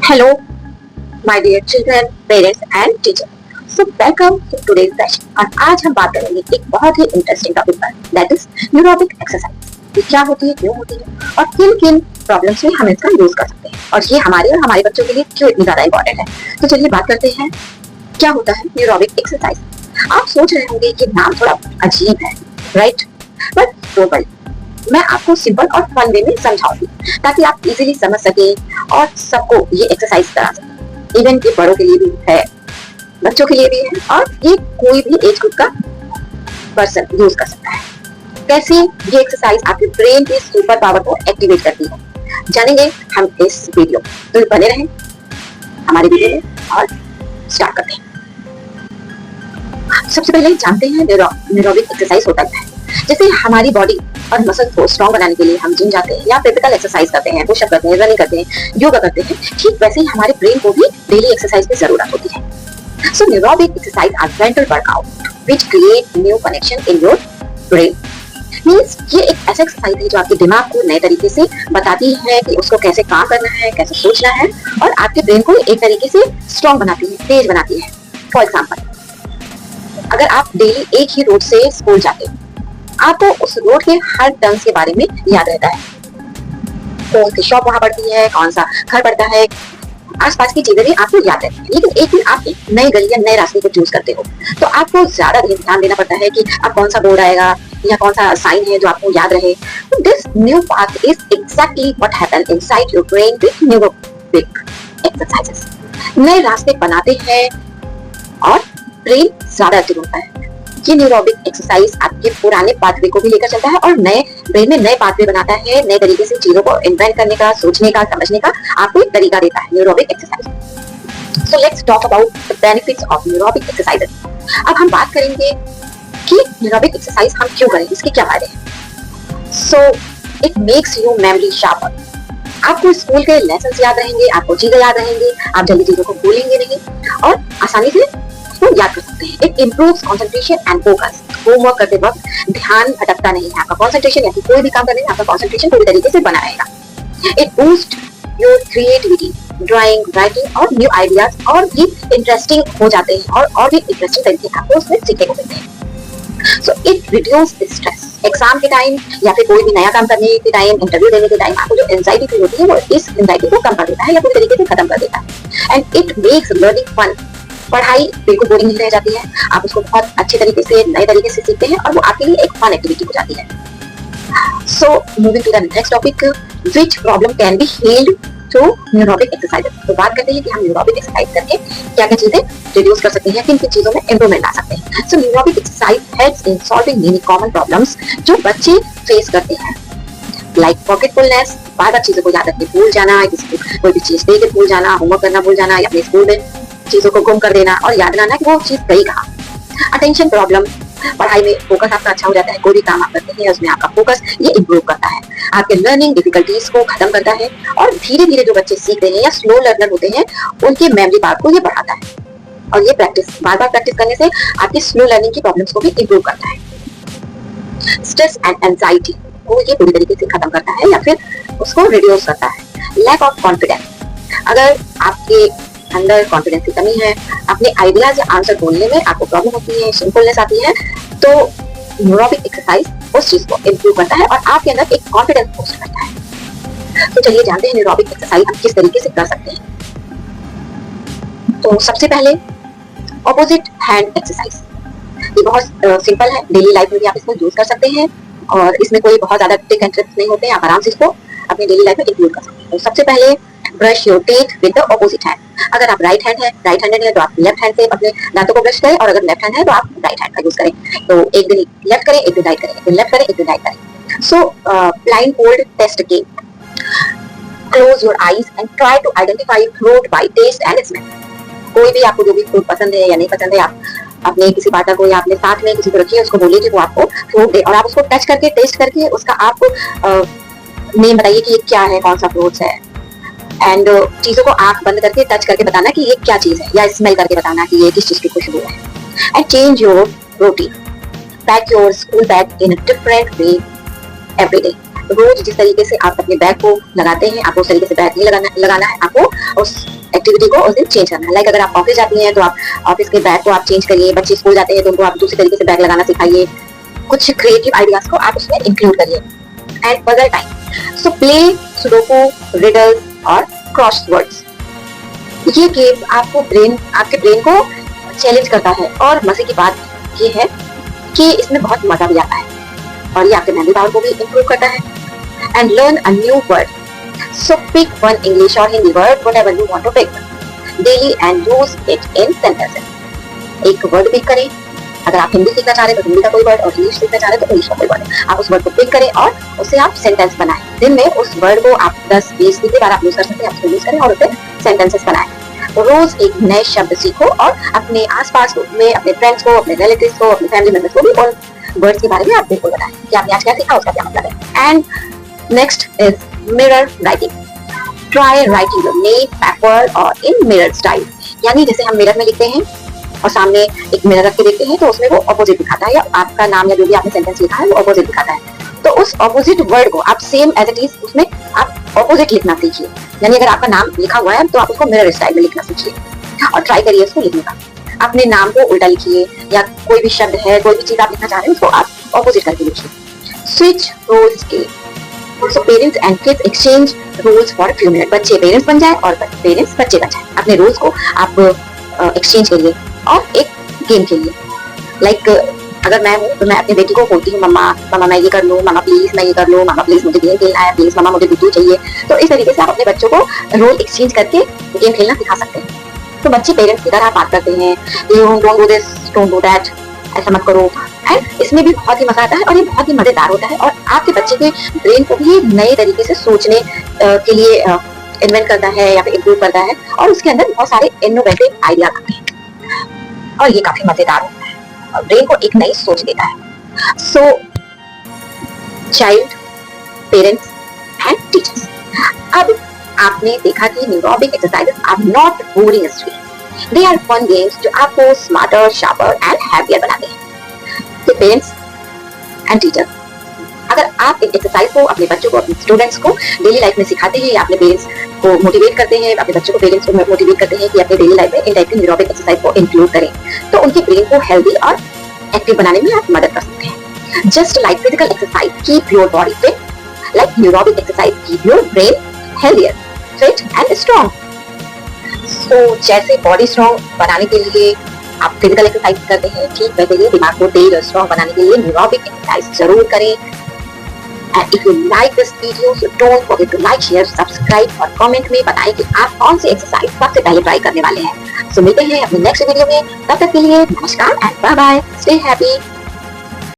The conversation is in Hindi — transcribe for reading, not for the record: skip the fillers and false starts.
Hello, my dear children, parents and teachers. So welcome to today's session. और आज हम बात करेंगे एक बहुत ही इंटरेस्टिंग टॉपिक पर, दैट इज न्यूरोबिक एक्सरसाइज। ये क्या होती है, क्यों होती है और किन किन प्रॉब्लम्स में हम इसका यूज कर सकते हैं और ये हमारे और हमारे बच्चों के लिए क्यों इतनी ज्यादा इंपॉर्टेंट है। तो चलिए बात करते हैं, क्या होता है न्यूरोबिक एक्सरसाइज। आप सोच रहे होंगे कि नाम थोड़ा अजीब है, राइट? बट डोंट वरी, मैं आपको सिंपल और फन वे में समझाऊंगी ताकि आप इजीली समझ सके और सबको ये एक्सरसाइज करा सके। इवन कि बड़ों के लिए भी है, बच्चों के लिए भी है और ये कोई भी एज ग्रुप का पर्सन यूज कर सकता है। कैसे ये एक्सरसाइज आपके ब्रेन की सुपर पावर को एक्टिवेट करती है, जानेंगे हम इस वीडियो। तो बने रहें हमारे वीडियो में और स्टार्ट करते हैं। सबसे पहले जानते हैं न्यूरोबिक एक्सरसाइज होता है। जैसे हमारी बॉडी और मसल को स्ट्रॉन्ग बनाने के लिए हम जिम जाते हैं या फिजिकल एक्सरसाइज करते हैं, पुशअप करते हैं, रनिंग करते हैं, योगा करते हैं, ठीक वैसे ही हमारे ब्रेन को भी डेली एक्सरसाइज की जरूरत होती है। So neurobic exercise are mental workout which create new connection in your brain. Means ये एक ऐसा एक्सरसाइज है जो आपके दिमाग को नए तरीके से बताती है कि उसको कैसे काम करना है, कैसे सोचना है और आपके ब्रेन को एक तरीके से स्ट्रॉन्ग बनाती है, तेज बनाती है। फॉर एग्जाम्पल, अगर आप डेली एक ही रोड से स्कूल जाते हैं, आपको उस रोड के हर टर्न्स के बारे में याद रहता है, कौन सी शॉप वहां पड़ती है, कौन सा घर पड़ता है, आसपास की चीजें भी आपको याद रहती है। लेकिन एक दिन आप एक नई गली या नए रास्ते को चूज करते हो तो आपको ज्यादा ध्यान देना पड़ता है कि अब कौन सा बोर्ड आएगा या कौन सा साइन है जो आपको याद रहे। This new path is exactly what happen inside your brain with neurobic exercises. नए रास्ते बनाते हैं और ब्रेन ज्यादा एक्टिव होता है। ये न्यूरोबिक एक्सरसाइज आपके पुराने पाथवे को भी लेकर चलता है और नए ब्रेन में नए पाथवे बनाता है, नए तरीके से चीजों को इन्वेंट करने का, सोचने का, समझने का आपको एक तरीका देता है neurobic exercise. So let's talk about the benefits of neurobic exercises. अब हम बात करेंगे कि न्यूरोबिक एक्सरसाइज हम क्यों करें, इसके क्या फायदे हैं। So it makes you memory sharper. आपको स्कूल के लेसन्स याद रहेंगे, आपको चीजें याद रहेंगी, आप जल्दी चीजों को भूलेंगे नहीं और आसानी से उसको याद कर सकते हैं। It improves concentration and focus. Homework करते वक्त ध्यान भटकता नहीं है, आपका कंसंट्रेशन या कोई भी काम करने में आपका कंसंट्रेशन पूरी तरीके से बना रहेगा। It boost your creativity, drawing, writing और न्यू आइडियाज और भी इंटरेस्टिंग हो जाते हैं और भी इंटरेस्टिंग तरीके आपको उसमें सीखने को मिलते हैं। So it reduce stress. Exam के टाइम या फिर कोई भी नया काम करने के टाइम, इंटरव्यू देने के टाइम आपको जो एंजाइटी फील होती है वो इस एंजाइटी को कम कर देता है या पूरी तरीके से खत्म कर देता है। And it makes learning fun. पढ़ाई बिल्कुल बोरिंग नहीं रह जाती है, आप उसको बहुत अच्छे तरीके से, नए तरीके से सीखते हैं और वो आपके लिए एक फन एक्टिविटी हो जाती है। So moving to the next topic, which problem can be healed through neurobic exercises. तो बात करते हैं कि हम न्यूरोबिक एक्सरसाइज करके क्या क्या चीजें रिड्यूस कर सकते हैं, किन किन चीजों में इंप्रूवमेंट ला सकते हैं। So neurobic exercise helps in solving many common problems जो बच्चे फेस करते हैं, लाइक फॉरगेटफुलनेस, बार-बार चीजों को याद रखते भूल जाना, किसी को कोई भी चीज दे के भूल जाना, होमवर्क करना भूल जाना या अपने स्कूल में चीजों को गुम कर देना और याद रहना कि वो चीज गई कहाँ। अटेंशन प्रॉब्लम, पढ़ाई में फोकस आपका अच्छा हो जाता है, कोई भी काम आप करते हैं उसमें आपका फोकस ये इंप्रूव करता है, आपके लर्निंग डिफिकल्टीज को खत्म करता है और धीरे धीरे जो बच्चे सीख रहे हैं या स्लो लर्नर होते हैं उनके मेमोरी पावर को ये बढ़ाता है और ये प्रैक्टिस, बार बार प्रैक्टिस करने से आपकी स्लो लर्निंग की प्रॉब्लम्स को भी इंप्रूव करता है। स्ट्रेस एंड एंजाइटी को ये पूरी तरीके से खत्म करता है या फिर उसको रिड्यूस करता है। लैक ऑफ कॉन्फिडेंस, अगर आपके अंदर कॉन्फिडेंस की कमी है, अपने आइडियाज या आंसर बोलने में आपको प्रॉब्लम होती है, सिंपलनेस आती है, तो न्यूरोबिक एक्सरसाइज उस चीज को इंप्रूव करता है और आपके अंदर एक कॉन्फिडेंस बूस्ट करता है। तो चलिए जानते हैं न्यूरोबिक एक्सरसाइज हम किस तरीके से कर सकते हैं। तो सबसे पहले ऑपोजिट हैंड एक्सरसाइज, ये बहुत सिंपल है, डेली लाइफ में भी आप इसको यूज कर सकते हैं और इसमें कोई बहुत ज्यादा ट्रिक एंड ट्रिक्स नहीं होते हैं, आप आराम से इसको अपनी डेली लाइफ में इंक्लूड कर सकते हैं। तो सबसे पहले brush your teeth with the opposite hand. अगर आप राइट हैंडेड है तो आप लेफ्ट हैंड से अपने दांतों को ब्रश करें और अगर लेफ्ट हैंड है तो आप राइट हैंड का यूज करें। तो एक दिन लेफ्ट करें, एक दिन राइट करें, एक दिन लेफ्ट करें, एक दिन राइट करें। So blindfold taste game, close your eyes and try to identify fruit by taste and smell. कोई भी आपको जो भी फ्रूट पसंद है या नहीं पसंद है, आप अपने किसी पार्टनर को या अपने साथ में किसी को रखिए, उसको बोलिए कि वो आपको फ्रूट दे और आप उसको टच करके, टेस्ट करके उसका आप नेम बताइए कि ये क्या है, कौन सा फ्रूट्स है एंड चीजों को आंख बंद करके टच करके बताना कि ये क्या चीज है या स्मेल करके बताना कि ये किस चीज की खुशबू है। And change your routine, pack your school bag in a different way every day. रोज जिस तरीके से आप अपने बैग को लगाते हैं, आपको उस तरीके से बैग नहीं लगाना है, आपको उस एक्टिविटी को उस दिन चेंज करना है। लाइक अगर आप ऑफिस जाती हैं तो आप ऑफिस के बैग को आप चेंज करिए, बच्चे स्कूल जाते हैं तो उनको आप दूसरे तरीके से बैग लगाना सिखाइए, कुछ क्रिएटिव आइडियाज को आप उसमें इंक्लूड करिए। And puzzle time, so play sudoku, riddles और क्रॉसवर्ड्स। ये गेम आपके ब्रेन को चैलेंज करता है और मजे की बात ये है कि इसमें बहुत मजा भी आता है और ये आपके मेमोरी पावर को भी इंप्रूव करता है। And learn a new word, so pick one English और Hindi word, whatever you want to pick daily and use it in sentences. एक वर्ड पिक करें, अगर आप हिंदी सीखना चाह रहे हैं तो हिंदी का कोई वर्ड और इंग्लिश सीखना चाह रहे हैं तो इंग्लिश का कोई वर्ड, आप उस वर्ड को पिक करें और उससे आप सेंटेंस बनाएं। दिन में उस वर्ड को आप 10-20 बार आप यूज कर सकते हैं, आप उसको यूज करें और उससे सेंटेंसेस बनाएं। रोज एक नए शब्द सीखो और अपने आसपास में अपने फ्रेंड्स को, अपने रिलेटिव्स को, अपने फैमिली मेंबर्स को भी उन वर्ड्स के बारे में आप बिल्कुल बताएं कि आपने आज क्या सीखा, उसका क्या मतलब है। And next is mirror writing, try writing your name backward और इन मिरर स्टाइल। यानी जैसे हम मिरर में लिखते हैं और सामने एक मिरर रख के देखते हैं तो उसमें वो ऑपोजिट दिखाता है, या आपका नाम या जो भी आपने सेंटेंस लिखा है वो ऑपोजिट दिखाता है। तो उस ऑपोजिट वर्ड को आप सेम एज इट इज उसमें आप ऑपोजिट लिखना सीखिए। यानी अगर आपका नाम लिखा हुआ है तो आप उसको मिरर स्टाइल में लिखना सीखिए और ट्राई करिए उसको लिखने का। अपने नाम को उल्टा लिखिए या कोई भी शब्द है, कोई भी चीज आप लिखना चाह रहे हैं उसको आप ऑपोजिट करके लिखिए। स्विच रोल्स के, so parents and kids exchange roles for few minute. बच्चे पेरेंट्स बन जाए और पेरेंट्स बच्चे बन जाए। अपने रोल्स को आप एक्सचेंज करिए और एक गेम खेलिए। लाइक अगर मैं हूँ तो मैं अपनी बेटी को बोलती हूँ, मम्मा मैं ये कर लूँ, मम्मा प्लीज मैं ये कर लूँ, मम्मा प्लीज मुझे गेम खेलना है, प्लीज मम्मा मुझे गुड्डू चाहिए। तो इस तरीके से आप अपने बच्चों को रोल एक्सचेंज करके गेम खेलना सिखा सकते हैं। तो बच्चे पेरेंट्स की तरह बात करते हैं, don't do this, don't do that, ऐसा मत करो। एंड इसमें भी बहुत ही मजा आता है और ये बहुत ही मजेदार होता है और आपके बच्चे के ब्रेन को भी नए तरीके से सोचने के लिए इन्वेंट करता है या फिर इम्प्रूव करता है और उसके अंदर बहुत सारे इनोवेटिव आइडिया आते हैं और ये काफी मजेदार होता है और ब्रेन को एक नई सोच देता है। So child, parents and teachers, अब आपने देखा कि neurobic exercises are not boring studies, they are fun games जो आपको स्मार्टर, शार्पर एंड हैप्पियर बनाते हैं। तो पेरेंट्स एंड टीचर्स, अगर आप इन एक्सरसाइज को अपने बच्चों को, अपने स्टूडेंट्स को डेली लाइफ में सिखाते हैं या अपने पेरेंट्स को मोटिवेट करते हैं, अपने बच्चों को पेरेंट्स को मोटिवेट करते हैं कि अपने डेली लाइफ में इन टाइप की न्यूरोबिक एक्सरसाइज को इंक्लूड करें, तो उनके ब्रेन को हेल्दी और एक्टिव बनाने में आप मदद कर सकते हैं। Just like physical exercise keep your body fit, like neurobic exercise keep your brain healthier, fit and strong. So जैसे बॉडी स्ट्रॉन्ग बनाने के लिए आप फिजिकल एक्सरसाइज करते हैं, ठीक वैसे ही दिमाग को तेज और स्ट्रॉन्ग बनाने के लिए न्यूरोबिक एक्सरसाइज जरूर करें। And if you like this video, so don't forget to like, share, subscribe और कमेंट में बताएं कि आप कौन सी एक्सरसाइज सबसे पहले ट्राई करने वाले हैं। सो मिलते हैं अपने नेक्स्ट वीडियो में, तब तक के लिए नमस्कार and bye bye, stay happy.